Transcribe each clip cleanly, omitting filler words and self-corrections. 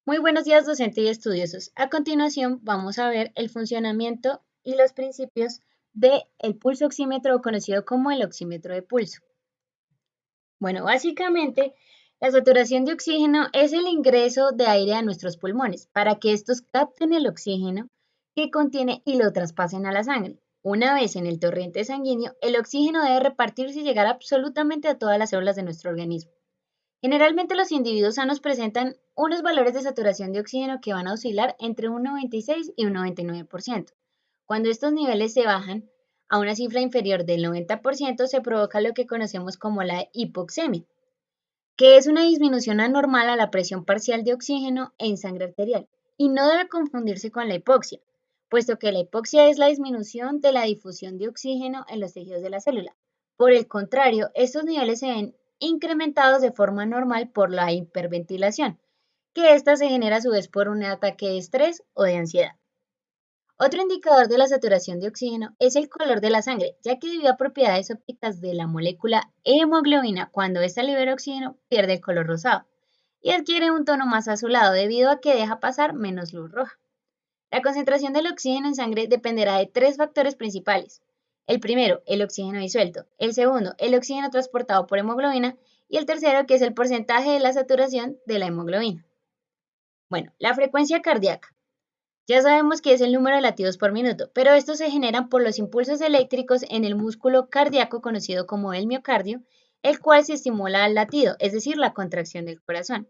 Muy buenos días, docente y estudiosos. A continuación, vamos a ver el funcionamiento y los principios del pulso oxímetro, conocido como el oxímetro de pulso. Bueno, básicamente, la saturación de oxígeno es el ingreso de aire a nuestros pulmones para que estos capten el oxígeno que contiene y lo traspasen a la sangre. Una vez en el torrente sanguíneo, el oxígeno debe repartirse y llegar absolutamente a todas las células de nuestro organismo. Generalmente los individuos sanos presentan unos valores de saturación de oxígeno que van a oscilar entre un 96 y un 99%. Cuando estos niveles se bajan a una cifra inferior del 90%, se provoca lo que conocemos como la hipoxemia, que es una disminución anormal a la presión parcial de oxígeno en sangre arterial y no debe confundirse con la hipoxia, puesto que la hipoxia es la disminución de la difusión de oxígeno en los tejidos de la célula. Por el contrario, estos niveles se ven incrementados de forma normal por la hiperventilación, que ésta se genera a su vez por un ataque de estrés o de ansiedad. Otro indicador de la saturación de oxígeno es el color de la sangre, ya que debido a propiedades ópticas de la molécula hemoglobina, cuando ésta libera oxígeno, pierde el color rosado y adquiere un tono más azulado debido a que deja pasar menos luz roja. La concentración del oxígeno en sangre dependerá de tres factores principales. El primero, el oxígeno disuelto. El segundo, el oxígeno transportado por hemoglobina. Y el tercero, que es el porcentaje de la saturación de la hemoglobina. Bueno, la frecuencia cardíaca. Ya sabemos que es el número de latidos por minuto, pero estos se generan por los impulsos eléctricos en el músculo cardíaco conocido como el miocardio, el cual se estimula al latido, es decir, la contracción del corazón.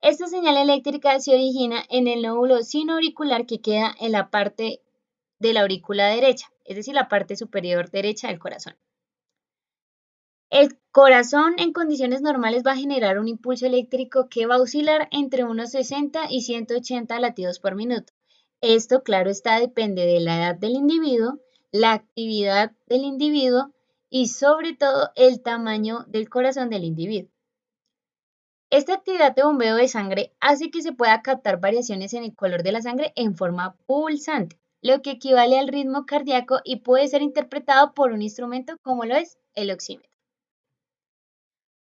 Esta señal eléctrica se origina en el nódulo sinoauricular que queda en la parte de la aurícula derecha, es decir, la parte superior derecha del corazón. El corazón en condiciones normales va a generar un impulso eléctrico que va a oscilar entre unos 60 y 180 latidos por minuto. Esto, claro está, depende de la edad del individuo, la actividad del individuo y sobre todo el tamaño del corazón del individuo. Esta actividad de bombeo de sangre hace que se pueda captar variaciones en el color de la sangre en forma pulsante, lo que equivale al ritmo cardíaco y puede ser interpretado por un instrumento como lo es el oxímetro.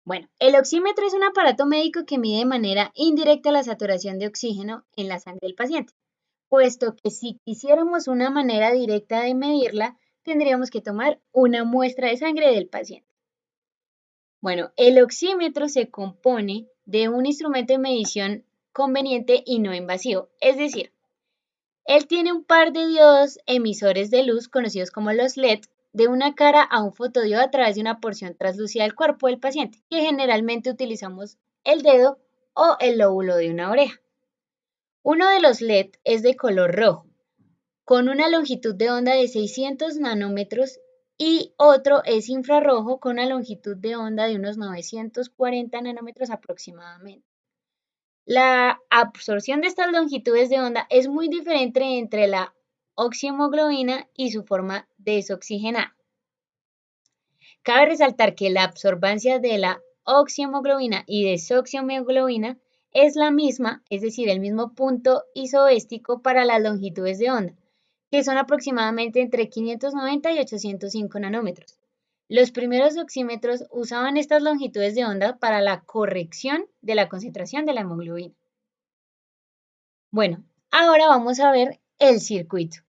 Bueno, el oxímetro es un aparato médico que mide de manera indirecta la saturación de oxígeno en la sangre del paciente, puesto que si quisiéramos una manera directa de medirla, tendríamos que tomar una muestra de sangre del paciente. Bueno, el oxímetro se compone de un instrumento de medición conveniente y no invasivo, es decir, él tiene un par de diodos emisores de luz conocidos como los LED de una cara a un fotodiodo a través de una porción translúcida del cuerpo del paciente, que generalmente utilizamos el dedo o el lóbulo de una oreja. Uno de los LED es de color rojo, con una longitud de onda de 600 nanómetros y otro es infrarrojo con una longitud de onda de unos 940 nanómetros aproximadamente. La absorción de estas longitudes de onda es muy diferente entre la oxihemoglobina y su forma desoxigenada. Cabe resaltar que la absorbancia de la oxihemoglobina y desoxihemoglobina es la misma, es decir, el mismo punto isoéstico para las longitudes de onda, que son aproximadamente entre 590 y 805 nanómetros. Los primeros oxímetros usaban estas longitudes de onda para la corrección de la concentración de la hemoglobina. Bueno, ahora vamos a ver el circuito.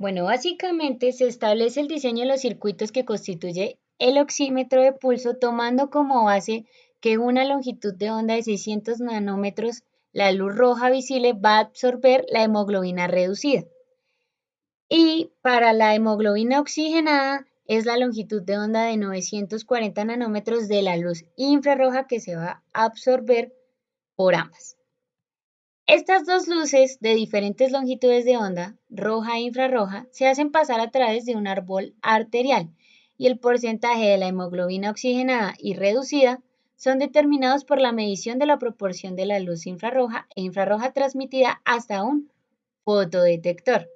Bueno, básicamente se establece el diseño de los circuitos que constituye el oxímetro de pulso tomando como base que una longitud de onda de 600 nanómetros, la luz roja visible va a absorber la hemoglobina reducida. Y para la hemoglobina oxigenada es la longitud de onda de 940 nanómetros de la luz infrarroja que se va a absorber por ambas. Estas dos luces de diferentes longitudes de onda, roja e infrarroja, se hacen pasar a través de un árbol arterial y el porcentaje de la hemoglobina oxigenada y reducida son determinados por la medición de la proporción de la luz infrarroja e infrarroja transmitida hasta un fotodetector.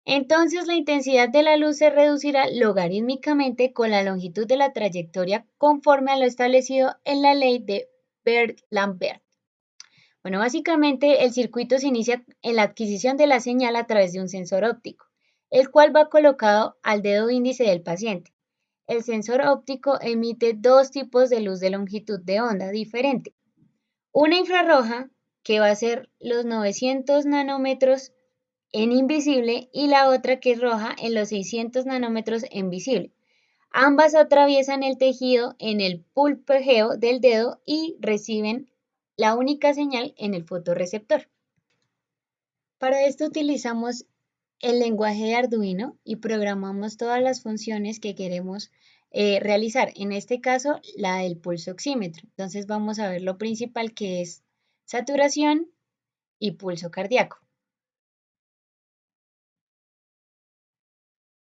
Entonces la intensidad de la luz se reducirá logarítmicamente con la longitud de la trayectoria conforme a lo establecido en la ley de Beer-Lambert. Bueno, básicamente el circuito se inicia en la adquisición de la señal a través de un sensor óptico, el cual va colocado al dedo índice del paciente. El sensor óptico emite dos tipos de luz de longitud de onda diferente. Una infrarroja que va a ser los 900 nanómetros en invisible y la otra que es roja en los 600 nanómetros en visible. Ambas atraviesan el tejido en el pulpegeo del dedo y reciben la única señal en el fotorreceptor. Para esto utilizamos el lenguaje de Arduino y programamos todas las funciones que queremos realizar. En este caso, la del pulso oxímetro. Entonces vamos a ver lo principal que es saturación y pulso cardíaco.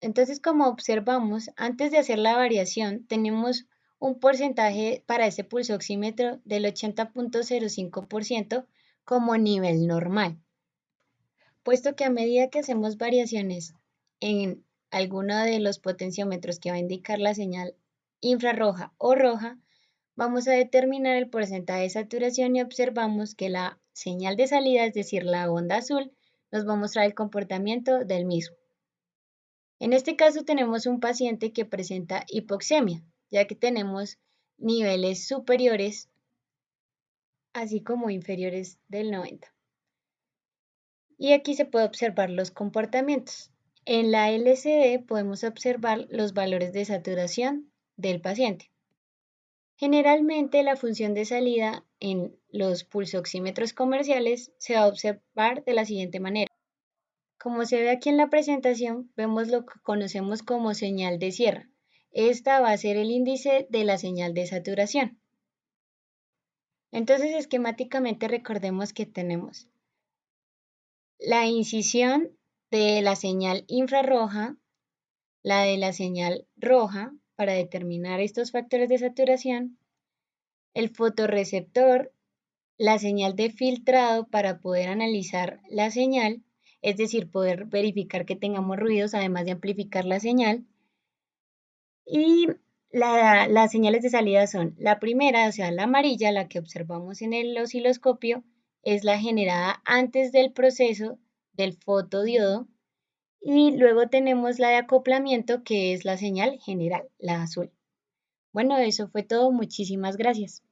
Entonces, como observamos, antes de hacer la variación, tenemos un porcentaje para ese pulso oxímetro del 80,05% como nivel normal, puesto que a medida que hacemos variaciones en alguno de los potenciómetros que va a indicar la señal infrarroja o roja, vamos a determinar el porcentaje de saturación y observamos que la señal de salida, es decir, la onda azul, nos va a mostrar el comportamiento del mismo. En este caso tenemos un paciente que presenta hipoxemia, ya que tenemos niveles superiores, así como inferiores del 90. Y aquí se puede observar los comportamientos. En la LCD podemos observar los valores de saturación del paciente. Generalmente la función de salida en los pulsoxímetros comerciales se va a observar de la siguiente manera. Como se ve aquí en la presentación, vemos lo que conocemos como señal de cierre. Esta va a ser el índice de la señal de saturación. Entonces, esquemáticamente recordemos que tenemos la incisión de la señal infrarroja, la de la señal roja para determinar estos factores de saturación, el fotorreceptor, la señal de filtrado para poder analizar la señal, es decir, poder verificar que tengamos ruidos, además de amplificar la señal. Y las señales de salida son la primera, o sea, la amarilla, la que observamos en el osciloscopio, es la generada antes del proceso del fotodiodo. Y luego tenemos la de acoplamiento, que es la señal general, la azul. Bueno, eso fue todo. Muchísimas gracias.